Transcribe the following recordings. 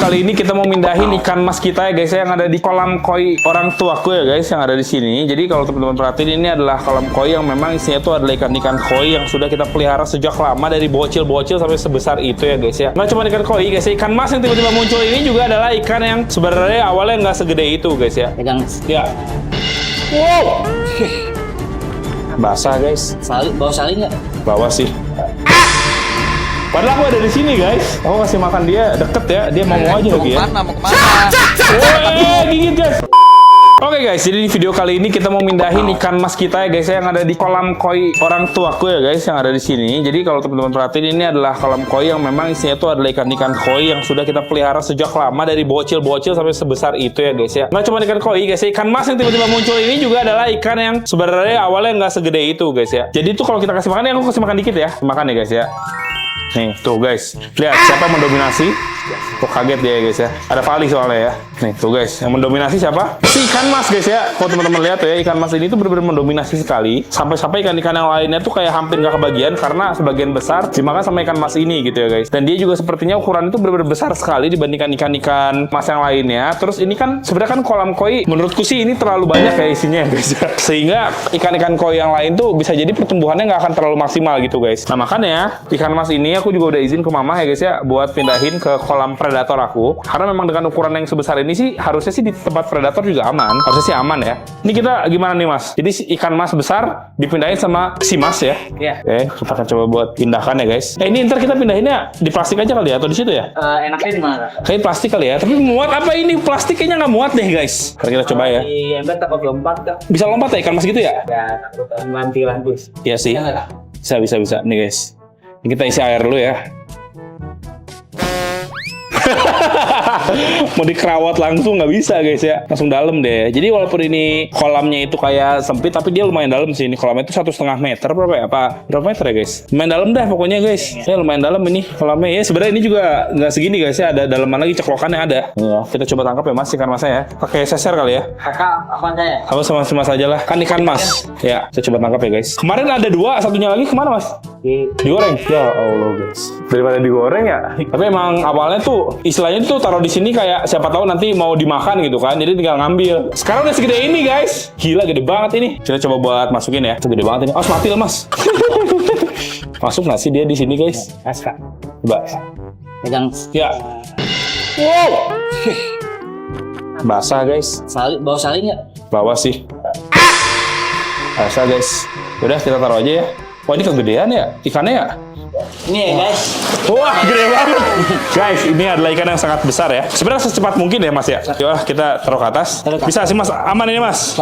kali ini kita mau mindahin ikan mas kita ya guys ya, yang ada di kolam koi orang tuaku ya guys, yang ada di sini. Jadi kalau teman-teman perhatiin, ini adalah kolam koi yang memang isinya tuh adalah ikan-ikan koi yang sudah kita pelihara sejak lama, dari bocil-bocil sampai sebesar itu ya guys ya. Nggak cuma ikan koi guys ya, ikan mas yang tiba-tiba muncul ini juga adalah ikan yang sebenarnya awalnya nggak segede itu guys ya. Pegang. Ya. Wow. Basah guys. Bawa sali nggak? Bawa sih. Padahal aku ada di sini guys. Aku kasih makan dia deket ya. Dia mau aja lagi ya. Mau kemana? Gigit guys. Oke guys, jadi di video kali ini kita mau mindahin ikan mas kita ya guys ya, yang ada di kolam koi orang tuaku ya guys, yang ada di sini. Jadi kalau teman-teman perhatiin, ini adalah kolam koi yang memang isinya tuh adalah ikan-ikan koi yang sudah kita pelihara sejak lama, dari bocil-bocil sampai sebesar itu ya guys ya. Nggak cuma ikan koi guys ya, ikan mas yang tiba-tiba muncul ini juga adalah ikan yang sebenarnya awalnya nggak segede itu guys ya. Jadi tuh kalau kita kasih makan, aku kasih makan dikit ya, makan ya guys ya. Nih, tuh guys. Lihat siapa yang mendominasi. Kok kaget dia ya guys ya. Ada Fali soalnya ya. Nih, tuh guys. Yang mendominasi siapa? Si ikan mas guys ya. Kalau teman-teman lihat tuh ya, ikan mas ini tuh benar-benar mendominasi sekali. Sampai-sampai ikan-ikan yang lainnya tuh kayak hampir nggak kebagian, karena sebagian besar dimakan sama ikan mas ini gitu ya guys. Dan dia juga sepertinya ukuran itu benar-benar besar sekali dibandingkan ikan-ikan mas yang lainnya. Terus ini kan sebenarnya kan kolam koi, menurutku sih ini terlalu banyak ya isinya ya guys ya. Sehingga ikan-ikan koi yang lain tuh bisa jadi pertumbuhannya nggak akan terlalu maksimal gitu guys. Nah makanya ikan mas ini aku juga udah izin ke mama ya guys ya, buat pindahin ke kolam predator aku. Karena memang dengan ukuran yang sebesar ini sih, harusnya sih di tempat predator juga aman. Harusnya sih aman ya. Ini kita gimana nih mas? Jadi si ikan mas besar dipindahin sama si mas ya? Iya. Oke, kita akan coba buat pindahkan ya guys. Ini ntar kita pindahinnya di plastik aja kali ya, atau di situ ya? Enaknya di mana? Kayak plastik kali ya. Tapi muat apa ini? Plastik kayaknya nggak muat deh guys. Ntar kita coba ya. Di ember takut lompat kak. Bisa lompat ya ikan mas gitu ya? Ya takut lantis. Iya sih. Bisa. Nih guys. Ini kita isi air dulu ya. Mau dikerawat langsung nggak bisa guys ya, langsung dalam deh. Jadi walaupun ini kolamnya itu kayak sempit, tapi dia lumayan dalam sih. Ini kolamnya itu 1,5 meter berapa ya? Berapa meter ya guys? Lumayan dalam dah pokoknya guys. Ya lumayan dalam ini kolamnya ya. Sebenarnya ini juga nggak segini guys ya, ada dalaman lagi, ceklokannya ada. Ya, kita coba tangkap ya mas ikan masnya ya. Pakai seser kali ya. Kakak, apa saya? Aku sama si mas aja lah. Kan ikan mas. Ya, kita coba tangkap ya guys. Kemarin ada 2, satunya lagi kemana mas? Digoreng. Ya Allah guys. Daripada digoreng ya. Tapi emang awalnya tuh istilahnya tuh taruh di sini kayak siapa tahu nanti mau dimakan gitu kan. Jadi tinggal ngambil. Sekarang udah segede ini guys. Gila gede banget ini. Kita coba buat masukin ya. Itu gede banget ini. Oh, mati lah mas. Masuk nggak sih dia di sini guys? Mas kak. Coba. Pegang. Ya. Wow. Basah guys. Bawa sali nggak? Bawa sih. Basah guys. Udah kita taruh aja ya. Wah ini kegedean ya ikannya ya. Ini ya guys. Wah, gede banget. Guys, ini adalah ikan yang sangat besar ya. Sebenarnya secepat mungkin ya, Mas ya. Yaudah, kita taruh ke atas. Bisa sih, Mas. Aman ini, Mas.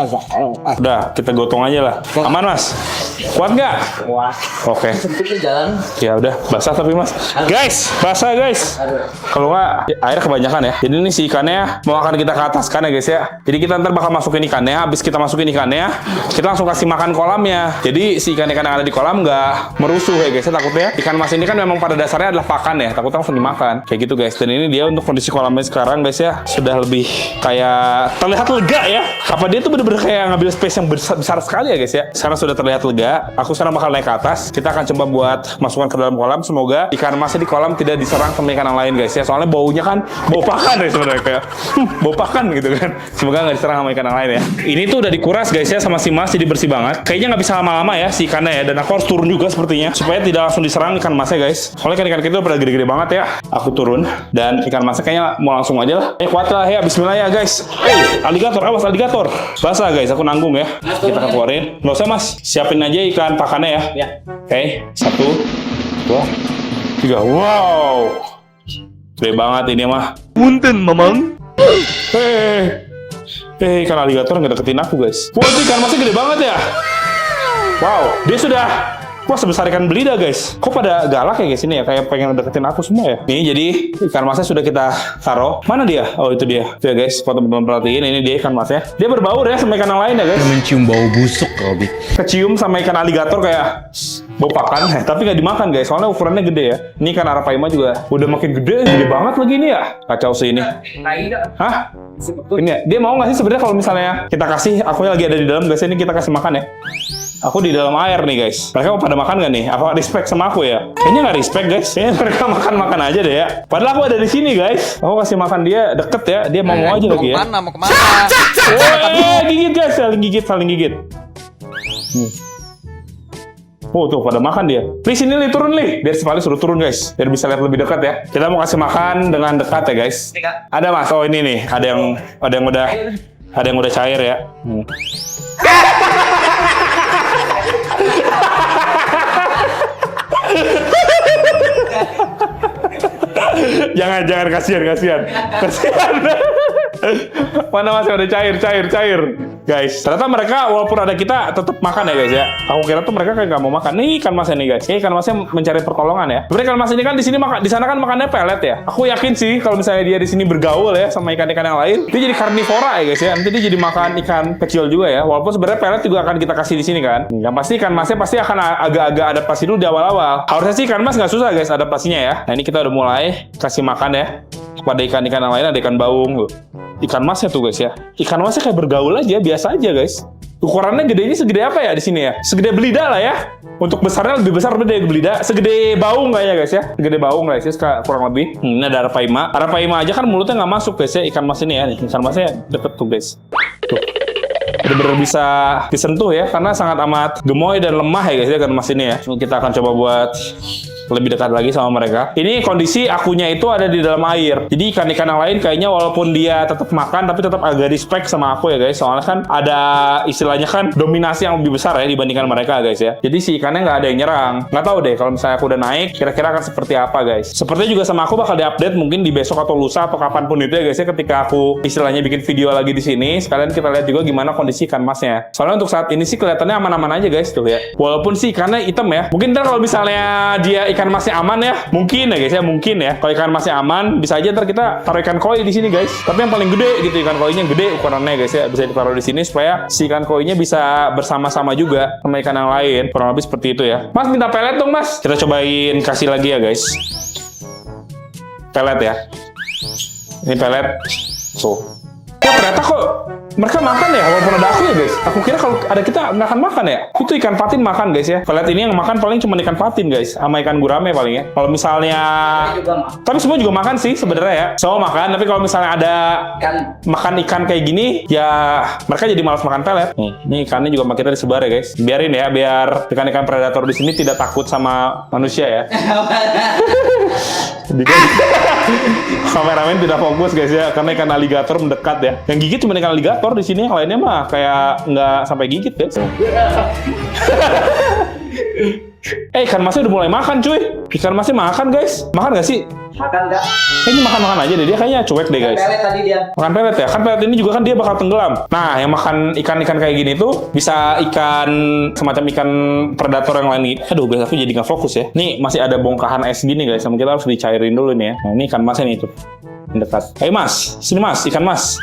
Udah, kita gotong aja lah. Aman, Mas. Kuat nggak? Wah. Oke. Sempit jalan. Ya udah, basah tapi, Mas. Guys, basah, guys. Kalau nggak, air kebanyakan ya. Jadi ini si ikannya mau akan kita ke atas kan ya, guys ya. Jadi kita ntar bakal masukin ikannya. Habis kita masukin ikannya, kita langsung kasih makan kolamnya. Jadi si ikan-ikan yang ada di kolam nggak merusuh ya, guys ya. Takutnya ikan mas ini kan memang pada dasarnya adalah pakan ya, takutnya langsung dimakan kayak gitu guys. Dan ini dia untuk kondisi kolamnya sekarang guys ya, sudah lebih kayak terlihat lega ya. Apa dia tuh bener-bener kayak ngambil space yang besar sekali ya guys ya. Sekarang sudah terlihat lega. Aku sekarang bakal naik ke atas. Kita akan coba buat masukkan ke dalam kolam. Semoga ikan masnya di kolam tidak diserang sama ikan yang lain guys ya. Soalnya baunya kan bau pakan ya sebenarnya, kayak bau pakan gitu kan. Semoga nggak diserang sama ikan yang lain ya. Ini tuh udah dikuras guys ya sama si mas, jadi bersih banget. Kayaknya nggak bisa lama-lama ya si ikannya ya. Dan aku harus turun juga sepertinya supaya tidak langsung diserang ikan masnya guys. Soalnya ikan-ikan kita pada gede-gede banget ya. Aku turun dan ikan masnya kayaknya mau langsung aja lah. Kuat lah ya, bismillah ya guys. Alligator, awas alligator. Basah guys, aku nanggung ya. Kita akan keluarin. Nggak usah mas, siapin aja ikan pakannya ya. Ya. Oke, 1, 2, 3. Wow, gede banget ini mah. Punten, Mamang. Ikan alligator nggak deketin aku guys. Wah, itu ikan masnya gede banget ya. Wow, dia sudah. Wah, sebesar ikan belida guys. Kok pada galak ya guys ini ya, kayak pengen deketin aku semua ya. Nih jadi ikan masnya sudah kita taruh. Mana dia? Oh itu dia. Tuh ya guys, kalau teman-teman perhatiin, ini dia ikan masnya. Dia berbaur ya sama ikan yang lain ya guys. Mencium bau busuk kalau Kecium sama ikan alligator kayak bau pakan, tapi nggak dimakan guys. Soalnya ukurannya gede ya. Ini ikan arapaima juga udah makin gede banget lagi nih ya. Kacau sih ini. Hah? Ini ya? Dia mau nggak sih sebenarnya kalau misalnya kita kasih, aku lagi ada di dalam guys, ini kita kasih makan ya. Aku di dalam air nih guys. Mereka mau pada makan gak nih? Apa respect sama aku ya? Kayaknya nggak respect guys. Kayaknya mereka makan aja deh ya. Padahal aku ada di sini guys. Aku kasih makan dia deket ya. Dia mau aja lagi ya. Mau kemana? Gigit guys, saling gigit. Oh tuh pada makan dia. Nih sini Li, turun Li. Biar si Vali suruh turun guys. Biar bisa lihat lebih dekat ya. Kita mau kasih makan dengan dekat ya guys. Ada Mas. Oh ini nih. Ada yang udah cair ya. jangan kasihan. Mana Mas udah cair. Guys, ternyata mereka walaupun ada kita tetap makan ya guys ya. Aku kira tuh mereka kayak nggak mau makan. Nih ikan mas ini guys. Ini ikan masnya mencari pertolongan ya. Sebenarnya ikan mas ini kan di sini makan, di sana kan makannya pelet ya. Aku yakin sih kalau misalnya dia di sini bergaul ya sama ikan-ikan yang lain, dia jadi karnivora ya guys ya. Nanti dia jadi makan ikan kecil juga ya. Walaupun sebenarnya pelet juga akan kita kasih di sini kan. Yang pasti ikan masnya pasti akan agak-agak adaptasi dulu di awal-awal. Harusnya sih ikan mas nggak susah guys adaptasinya ya. Nah ini kita udah mulai kasih makan ya kepada ikan-ikan yang lain. Ada ikan baung tuh. Ikan masnya tuh guys ya. Ikan masnya kayak bergaul aja, biasa aja guys. Ukurannya gedenya segede apa ya di sini ya? Segede belida lah ya. Untuk besarnya lebih besar dari belida. Segede baung kayaknya guys ya. Segede baung lah ya, kurang lebih. Ini ada arapaima. Arapaima aja kan mulutnya nggak masuk guys ya. Ikan mas ini ya. Ikan masnya deket tuh guys. Tuh. Bener-bener bisa disentuh ya. Karena sangat amat gemoy dan lemah ya guys ya ikan mas ini ya. Kita akan coba buat lebih dekat lagi sama mereka. Ini kondisi akunya itu ada di dalam air. Jadi ikan-ikan yang lain kayaknya walaupun dia tetap makan tapi tetap agak respect sama aku ya guys. Soalnya kan ada istilahnya kan dominasi yang lebih besar ya dibandingkan mereka guys ya. Jadi si ikannya nggak ada yang nyerang. Nggak tahu deh kalau misalnya aku udah naik kira-kira akan seperti apa guys. Sepertinya juga sama aku bakal diupdate mungkin di besok atau lusa atau kapanpun itu ya guys ya, ketika aku istilahnya bikin video lagi di sini. Sekalian kita lihat juga gimana kondisi ikan masnya. Soalnya untuk saat ini sih kelihatannya aman-aman aja guys tuh ya. Walaupun sih ikannya hitam ya. Mungkin ntar kalau misalnya dia ikan masnya aman ya, mungkin ya guys ya, mungkin ya. Kalau ikan masnya aman, bisa aja ntar kita taruh ikan koi di sini guys. Tapi yang paling gede gitu, ikan koinya gede ukurannya guys ya, bisa ditaruh di sini supaya si ikan koinya bisa bersama-sama juga sama ikan yang lain. Kurang lebih seperti itu ya. Mas minta pelet dong mas. Kita cobain kasih lagi ya guys. Pelet ya. Ini pelet. Tuh. Oh ternyata kok mereka makan ya, walaupun ada aku ya guys. Aku kira kalau ada kita nggak akan makan ya. Itu ikan patin makan guys ya. Pelet ini yang makan paling cuma ikan patin guys, sama ikan gurame paling ya. Kalau misalnya, tapi semua juga makan sih sebenarnya ya. Semua makan, tapi kalau misalnya ada makan ikan kayak gini, ya mereka jadi malas makan pelet. Nih, ini ikannya juga kita disebar ya guys. Biarin ya, biar ikan-ikan predator di sini tidak takut sama manusia ya. Kameramen tidak fokus guys ya, karena ikan aligator mendekat ya. Yang gigit cuma ikan aligator di sini, yang lainnya mah kayak nggak sampai gigit guys. Ikan masnya udah mulai makan cuy. Ikan masnya makan guys. Makan nggak sih? Makan nggak? Ini makan aja deh, dia kayaknya cuek deh guys. Pelet tadi dia. Makan pelet ya, kan pelet ini juga kan dia bakal tenggelam. Nah, yang makan ikan-ikan kayak gini tuh bisa ikan semacam ikan predator yang lain. Aduh guys, aku jadi nggak fokus ya. Nih masih ada bongkahan es gini guys, sama kita harus dicairin dulu nih ya. Nah, ini ikan masnya nih tuh, mendekat. Ayo mas, sini mas, ikan mas.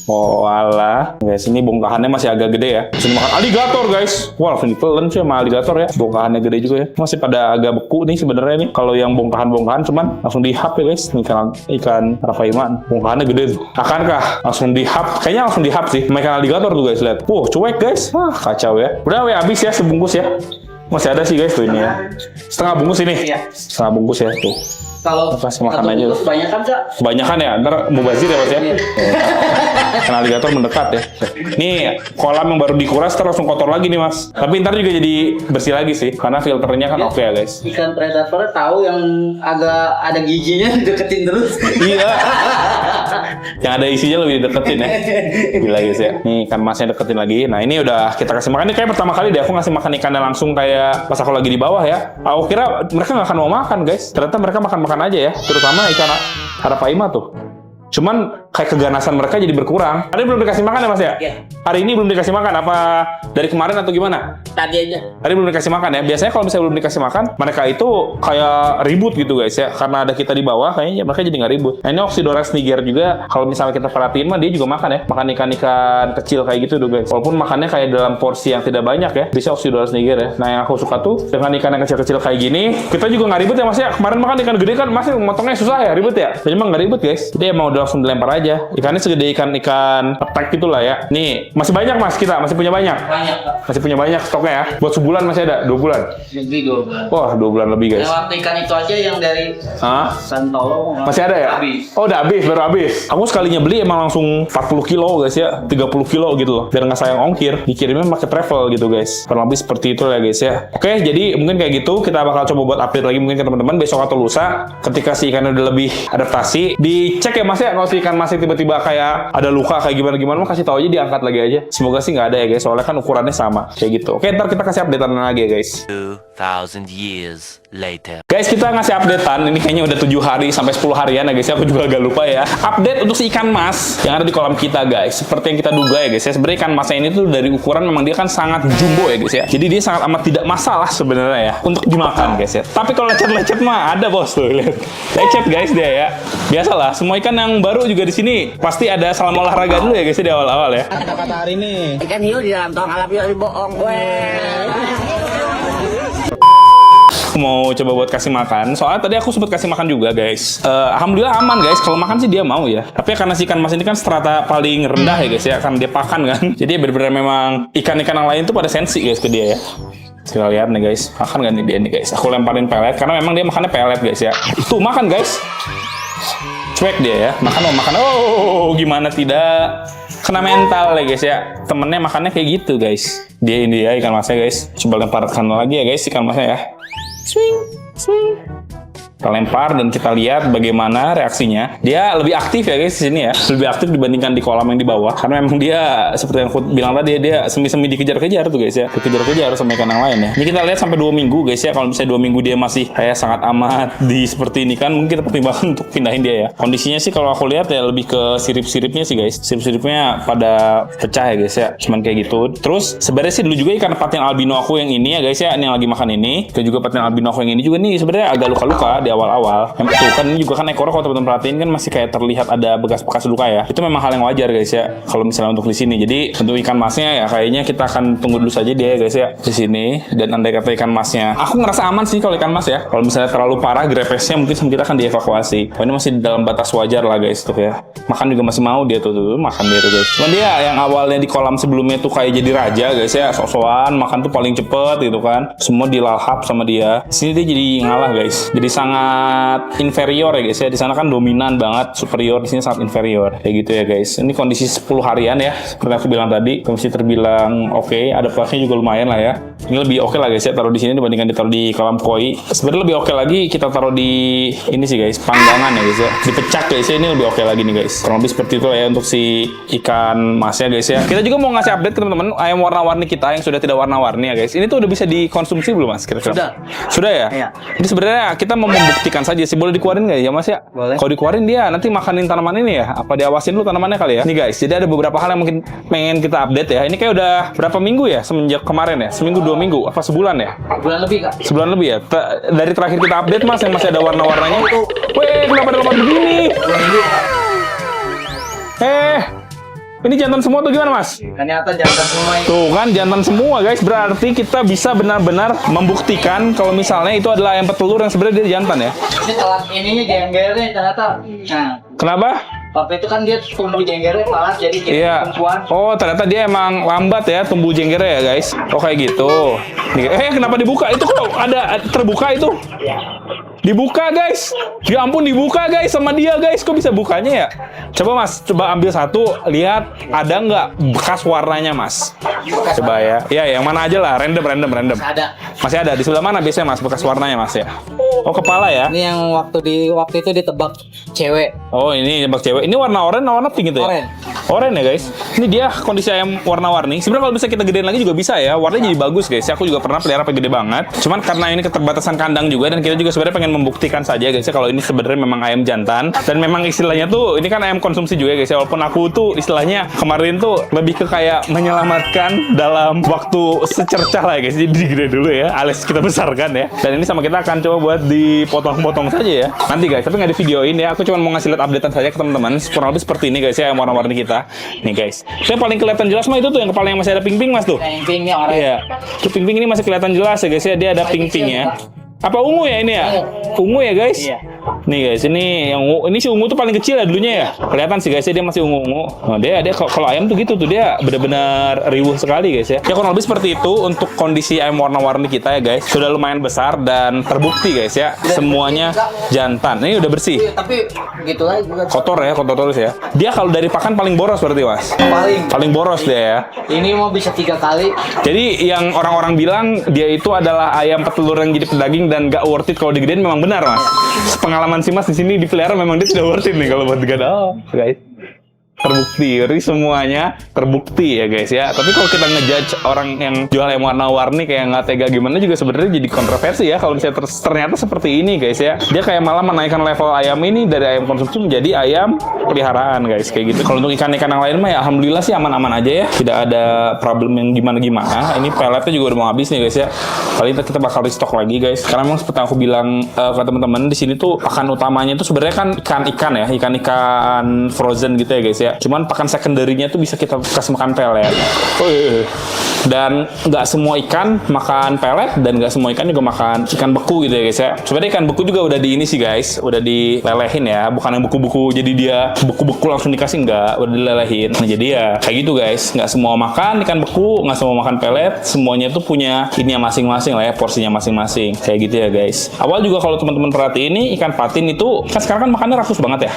Oh alah, guys ini bongkahannya masih agak gede ya. Sini makan aligator guys. Wah langsung ditelan sih sama aligator ya. Bongkahannya gede juga ya. Masih pada agak beku nih sebenarnya nih. Kalau yang bongkahan-bongkahan cuman langsung dihap ya guys. Ini ikan arapaima, bongkahannya gede tuh. Akankah langsung dihap? Kayaknya langsung dihap sih. Ikan aligator tuh guys, lihat. Cuek guys. Kacau ya. Udah habis ya sebungkus ya. Masih ada sih guys tuh ini ya. Setengah bungkus ini. Iya. Setengah bungkus ya tuh. Kalau kasih makan aja. Kebanyakan nggak? Kebanyakan ya, ntar mubazir ya mas ya. Karena aligator mendekat ya. Nih kolam yang baru dikuras terus langsung kotor lagi nih mas. Tapi ntar juga jadi bersih lagi sih, karena filternya kan oke ya guys. Ikan predator tahu yang agak ada giginya deketin terus. Iya. Yang ada isinya lebih deketin ya. Gila guys ya. Nih ikan masnya deketin lagi. Nah ini udah kita kasih makan. Ini kayak pertama kali deh aku ngasih makan ikannya langsung kayak pas aku lagi di bawah ya. Aku kira mereka nggak akan mau makan guys. Ternyata mereka makan aja ya, terutama ikan arapaima tuh. Cuman kayak keganasan mereka jadi berkurang. Hari belum dikasih makan ya mas ya? Iya. Hari ini belum dikasih makan, apa dari kemarin atau gimana? Tadi aja. Hari belum dikasih makan ya. Biasanya kalau misalnya belum dikasih makan, mereka itu kayak ribut gitu guys ya. Karena ada kita di bawah, kayaknya mereka jadi nggak ribut. Nah ini Oxydoras niger juga, kalau misalnya kita perhatiin mah dia juga makan ya. Makan ikan-ikan kecil kayak gitu tuh guys. Walaupun makannya kayak dalam porsi yang tidak banyak ya. Bisa Oxydoras niger ya. Nah yang aku suka tuh dengan ikan yang kecil-kecil kayak gini, kita juga nggak ribut ya mas ya. Kemarin makan ikan gede kan, mas motongnya susah ya, ribut ya. Jadi emang nggak ribut guys. Jadi emang udah langsung dilempar aja aja. Ikannya segede ikan petek gitu lah ya. Nih, masih banyak mas kita, masih punya banyak. Banyak Pak. Masih punya banyak stoknya ya. Buat sebulan masih ada, 2 bulan. Lebih 2 bulan. Wah, 2 bulan lebih guys. Yang waktu ikan itu aja yang dari Hah? Santolo Masih ada ya? Habis. Oh udah habis, baru habis. Aku sekalinya beli emang langsung 40 kilo guys ya, 30 kilo gitu loh. Biar nggak sayang ongkir, dikirimnya pakai travel gitu guys. Kurang lebih seperti itu ya guys ya. Oke, jadi mungkin kayak gitu. Kita bakal coba buat update lagi mungkin ke teman-teman besok atau lusa. Ketika si ikannya udah lebih adaptasi, dicek ya mas ya. Kalau si ikan masih tiba-tiba kayak ada luka kayak gimana-gimana, mau kasih tahu aja, diangkat lagi aja. Semoga sih nggak ada ya guys, soalnya kan ukurannya sama kayak gitu. Oke, ntar kita kasih updatean lagi ya guys. 2,000 years later. Guys, kita ngasih updatean, ini kayaknya udah 7 hari sampai 10 harian ya guys ya, aku juga agak lupa ya. Update untuk si ikan mas yang ada di kolam kita guys. Seperti yang kita duga ya guys ya, sebenarnya ikan masnya ini tuh dari ukuran memang dia kan sangat jumbo ya guys ya. Jadi dia sangat amat tidak masalah sebenarnya ya untuk dimakan guys ya. Tapi kalau lecet-lecet mah ada bos tuh, lihat. Lecet guys dia ya. Biasalah, semua ikan yang baru juga di sini pasti ada salam olahraga dulu ya guys ya di awal-awal ya. Kata-kata hari ini. Ikan hiu di dalam tong alap hiu bohong gue. Aku mau coba buat kasih makan. Soalnya tadi aku sempat kasih makan juga guys. Alhamdulillah aman guys. Kalau makan sih dia mau ya. Tapi karena si ikan mas ini kan strata paling rendah ya guys ya, karena dia pakan kan. Jadi benar-benar memang ikan-ikan yang lain tuh pada sensi guys ke dia ya. Kita lihat nih guys, makan gak nih dia nih guys. Aku lemparin pelet karena memang dia makannya pelet guys ya. Tuh makan guys. Cuek dia ya. Makan. Oh, gimana tidak? Kena mental ya guys ya. Temennya makannya kayak gitu guys. Dia ini ya ikan masnya guys. Coba lemparkan lagi ya guys ikan masnya ya. Swing. Kita lempar dan kita lihat bagaimana reaksinya. Dia lebih aktif ya guys di sini ya. Lebih aktif dibandingkan di kolam yang di bawah. Karena memang dia seperti yang aku bilang tadi, dia semi-semi dikejar-kejar tuh guys ya. Dikejar-kejar sama ikan yang lain ya. Ini kita lihat sampai 2 minggu guys ya. Kalau misalnya 2 minggu dia masih kayak sangat amat di seperti ini kan, mungkin kita pertimbangkan untuk pindahin dia ya. Kondisinya sih kalau aku lihat ya lebih ke sirip-siripnya sih guys. Sirip-siripnya pada pecah ya guys ya. Cuman kayak gitu. Terus sebenarnya sih dulu juga ikan patin albino aku yang ini ya guys ya. Ini yang lagi makan ini. Dan juga patin albino aku yang ini juga nih sebenarnya agak luka-luka di awal-awal. Yang itu kan ini juga kan ekornya kalau teman-teman perhatiin kan masih kayak terlihat ada bekas-bekas luka ya. Itu memang hal yang wajar guys ya. Kalau misalnya untuk di sini. Jadi untuk ikan masnya ya kayaknya kita akan tunggu dulu saja dia ya guys ya di sini. Dan andai kata ikan masnya, aku ngerasa aman sih kalau ikan mas ya. Kalau misalnya terlalu parah grepesnya mungkin kita akan dievakuasi. Oh, ini masih dalam batas wajar lah guys tuh ya. Makan juga masih mau dia tuh makan dia tuh guys. Cuman dia yang awalnya di kolam sebelumnya tuh kayak jadi raja guys ya. Sok-sokan makan tuh paling cepet gitu kan. Semua dilalap sama dia. Di sini dia jadi ngalah guys. Jadi sangat inferior ya guys ya. Di sana kan dominan banget, superior, di sini sangat inferior. Kayak gitu ya guys. Ini kondisi 10 harian ya. Seperti aku bilang tadi, kondisi terbilang oke, adaptasinya juga lumayan lah ya. Ini lebih oke lah guys ya taruh di sini dibandingkan ditaruh di kolam koi. Sebenarnya lebih oke lagi kita taruh di ini sih guys, panggangan ya guys ya. Dipecak guys ya, ini lebih oke lagi nih guys. Kurang lebih seperti itu ya untuk si ikan masnya guys ya. Kita juga mau ngasih update ke teman-teman ayam warna-warni kita yang sudah tidak warna-warni ya guys. Ini tuh udah bisa dikonsumsi belum mas? Kira-kira? Sudah ya? Iya. Ini sebenarnya kita mau membuktikan saja sih. Boleh dikeluarin nggak ya mas ya? Boleh. Kalau dikeluarin dia nanti makanin tanaman ini ya? Apa diawasin dulu tanamannya kali ya? Nih guys, jadi ada beberapa hal yang mungkin pengen kita update ya. Ini kayak udah berapa minggu ya semenjak kemarin ya? Seminggu 2 minggu? Apa sebulan ya? Bulan lebih kak. Sebulan lebih ya? Dari terakhir kita update mas yang masih ada warna-warnanya. Weh, kenapa ada lembar begini? Ini jantan semua tuh gimana mas? Ternyata jantan semua ini. Tuh kan jantan semua guys, berarti kita bisa benar-benar membuktikan kalau misalnya itu adalah ayam petelur yang sebenarnya dia jantan ya. Ini telat ininya jenggernya ternyata. Nah, Kenapa? waktu itu kan dia tumbuh jenggernya telat jadi Iya. perempuan. Oh, ternyata dia emang lambat ya tumbuh jenggernya ya guys. Oh kayak gitu. Nih, kenapa dibuka? Itu kok ada terbuka itu? Dibuka guys. Ya ampun dibuka guys sama dia guys. Kok bisa bukanya ya? Coba mas, coba ambil satu. Lihat ada nggak bekas warnanya mas? Coba ya. Ya yang mana aja lah. Random. Ada. Masih ada. Di sebelah mana biasanya mas bekas warnanya mas ya? Oh kepala ya? Ini yang waktu itu ditebak cewek. Oh ini jembak cewek. Ini warna oranye, warna pink gitu ya? Oranye. Oranye ya guys. Ini dia kondisi ayam warna-warni. Sebenarnya kalau bisa kita gedein lagi juga bisa ya. Warnanya jadi bagus guys. Aku juga pernah pelihara sampai gede banget. Cuman karena ini keterbatasan kandang juga dan kita juga sebenarnya pengen membuktikan saja guys ya kalau ini sebenarnya memang ayam jantan dan memang istilahnya tuh ini kan ayam konsumsi juga guys ya. Walaupun aku tuh istilahnya kemarin tuh lebih ke kayak menyelamatkan dalam waktu secercah lah ya guys. Jadi digede dulu ya. Alias kita besarkan ya. Dan ini sama kita akan coba buat dipotong-potong saja ya. Nanti guys. Tapi nggak di videoin ya. Aku cuma mau ngasih lihat updatean saja ke teman-teman. Kurang lebih seperti ini guys ya yang warna-warni kita. Nih guys. Itu yang paling kelihatan jelas mah itu tuh yang kepala yang masih ada pink-pink mas tuh. Yang pinknya oranye. Iya. Itu pink-pink ini masih kelihatan jelas ya guys ya. Dia ada pink-pink ya. Apa ungu ya ini ya? Ungu ya guys? Iya. Nih guys, ini yang ini si ungu tuh paling kecil ya dulunya ya. Kelihatan sih guys, dia masih ungu-ungu. Nah, dia kalau ayam tuh gitu tuh dia benar-benar riuh sekali guys ya. Ya kurang lebih seperti itu untuk kondisi ayam warna-warni kita ya guys. Sudah lumayan besar dan terbukti guys ya. Semuanya jantan. Ini udah bersih. Tapi gitu lagi juga. Kotor ya, kotor terus ya. Dia kalau dari pakan paling boros berarti Mas. Paling boros dia ya. Ini mau bisa 3 kali. Jadi yang orang-orang bilang dia itu adalah ayam petelur yang jadi pedaging dan gak worth it kalau digedein memang benar Mas. Pengalaman si Mas di sini dipelihara memang dia tidak worth it nih kalau buat digede. Oh, guys. Terbukti, jadi semuanya terbukti ya guys ya. Tapi kalau kita ngejudge orang yang jual ayam warna-warni kayak nggak tega gimana juga sebenarnya jadi kontroversi ya. Kalau misalnya ternyata seperti ini guys ya, dia kayak malah menaikkan level ayam ini dari ayam konsumsi menjadi ayam peliharaan guys kayak gitu. Kalau untuk ikan-ikan yang lain mah ya alhamdulillah sih aman-aman aja ya, tidak ada problem yang gimana-gimana. Ini peletnya juga udah mau habis nih guys ya. Kali ini kita bakal restock lagi guys. Karena memang seperti yang aku bilang ke teman-teman di sini tuh pakan utamanya itu sebenarnya kan ikan-ikan ya, ikan-ikan frozen gitu ya guys ya. Cuman pakan secondary-nya tuh bisa kita kasih makan pelet. Dan nggak semua ikan makan pelet dan nggak semua ikan juga makan ikan beku gitu ya guys ya. Sebenarnya ikan beku juga udah di ini sih guys, udah dilelehin ya, bukan yang beku-beku jadi dia beku-beku langsung dikasih, nggak, udah dilelehin. Nah jadi ya kayak gitu guys, nggak semua makan ikan beku, nggak semua makan pelet, semuanya tuh punya ini yang masing-masing lah ya, porsinya masing-masing kayak gitu ya guys. Awal juga kalau teman-teman perhatiin ini ikan patin itu kan sekarang kan makannya rakus banget ya,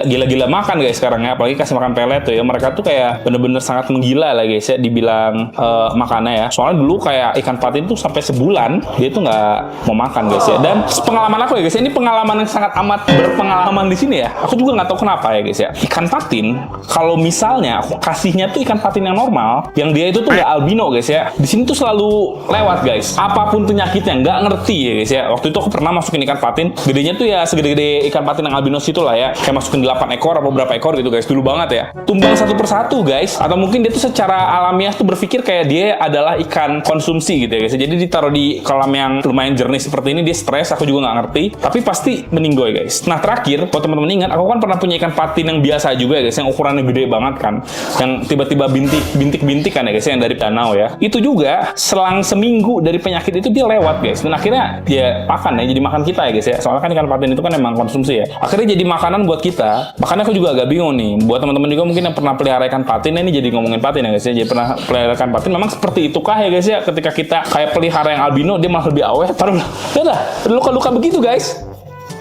gila-gila makan guys sekarang ya, apalagi kasih makan pelet tuh ya, mereka tuh kayak bener-bener sangat menggila lah guys ya dibilang makannya ya. Soalnya dulu kayak ikan patin tuh sampai sebulan dia tuh nggak mau makan guys ya. Dan pengalaman aku ya guys, ini pengalaman yang sangat amat berpengalaman di sini ya. Aku juga nggak tahu kenapa ya guys ya. Ikan patin kalau misalnya aku kasihnya tuh ikan patin yang normal, yang dia itu tuh nggak albino guys ya, di sini tuh selalu lewat guys. Apapun penyakitnya nggak ngerti ya guys ya. Waktu itu aku pernah masukin ikan patin, gedenya tuh ya segede-gede ikan patin yang albinos itu lah ya. Kayak masukin 8 ekor atau berapa ekor gitu guys, dulu banget ya. Tumbang satu persatu guys. Atau mungkin dia tuh secara alamiah tuh berpikir kayak dia adalah ikan konsumsi gitu ya guys. Jadi ditaruh di kolam yang lumayan jernih seperti ini, dia stres, aku juga nggak ngerti. Tapi pasti meninggoy guys. Nah terakhir, kalau teman-teman ingat, aku kan pernah punya ikan patin yang biasa juga ya guys, yang ukurannya gede banget kan, yang tiba-tiba bintik kan ya guys, yang dari danau ya. Itu juga selang seminggu dari penyakit itu dia lewat guys. Dan akhirnya dia makan ya, jadi makan kita ya guys ya. Soalnya kan ikan patin itu kan emang konsumsi ya. Akhirnya jadi makanan buat kita. Makanya aku juga agak bingung nih. Buat teman-teman juga mungkin yang pernah pelihara ikan patin, ini jadi ngomongin patin ya guys ya. Jadi pernah pelihara ikan patin, memang seperti itukah ya guys ya, ketika kita kayak pelihara yang albino dia malah lebih awet. Taruh dah luka-luka begitu guys.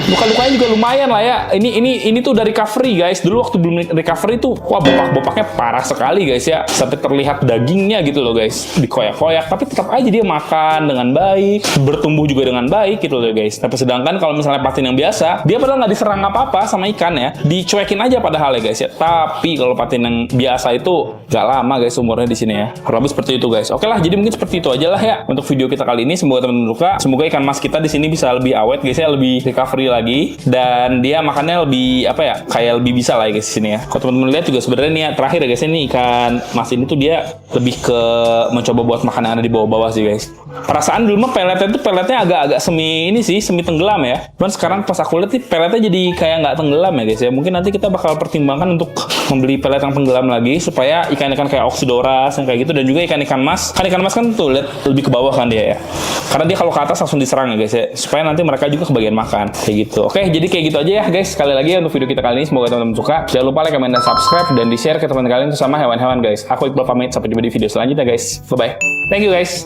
Luka-lukanya juga lumayan lah ya. Ini tuh dari recovery guys. Dulu waktu belum recovery tuh wah bopak-bopaknya parah sekali guys ya. Sampai terlihat dagingnya gitu loh guys. Dikoyak-koyak, tapi tetap aja dia makan dengan baik, bertumbuh juga dengan baik gitu loh guys. Tapi sedangkan kalau misalnya patin yang biasa, dia padahal nggak diserang apa-apa sama ikan ya. Dicuekin aja padahal ya guys ya. Tapi kalau patin yang biasa itu nggak lama guys umurnya di sini ya. Kurang lebih seperti itu guys. Oke lah, jadi mungkin seperti itu aja lah ya untuk video kita kali ini. Semoga teman-teman suka. Semoga ikan mas kita di sini bisa lebih awet guys ya, lebih recovery lagi, dan dia makannya lebih apa ya, kayak lebih bisa lah ya guys di sini ya. Kalau teman-teman lihat juga sebenarnya nih ya, terakhir ya guys, ini ikan mas ini tuh dia lebih ke mencoba buat makan yang ada di bawah-bawah sih guys. Perasaan dulu mah peletnya agak-agak semi tenggelam ya. Cuman sekarang pas aku lihat nih peletnya jadi kayak nggak tenggelam ya guys ya. Mungkin nanti kita bakal pertimbangkan untuk membeli pelet yang tenggelam lagi supaya ikan-ikan kayak Oxydoras yang kayak gitu, dan juga ikan-ikan mas kan tuh lihat lebih ke bawah kan dia ya. Karena dia kalau ke atas langsung diserang ya guys ya. Supaya nanti mereka juga kebagian makan kayak gitu. Oke, jadi kayak gitu aja ya guys. Sekali lagi untuk video kita kali ini, semoga teman-teman suka. Jangan lupa like, comment, dan subscribe, dan di-share ke teman-teman kalian sama hewan-hewan guys. Aku Iqbal pamit, sampai jumpa di video selanjutnya guys. Bye-bye. Thank you guys.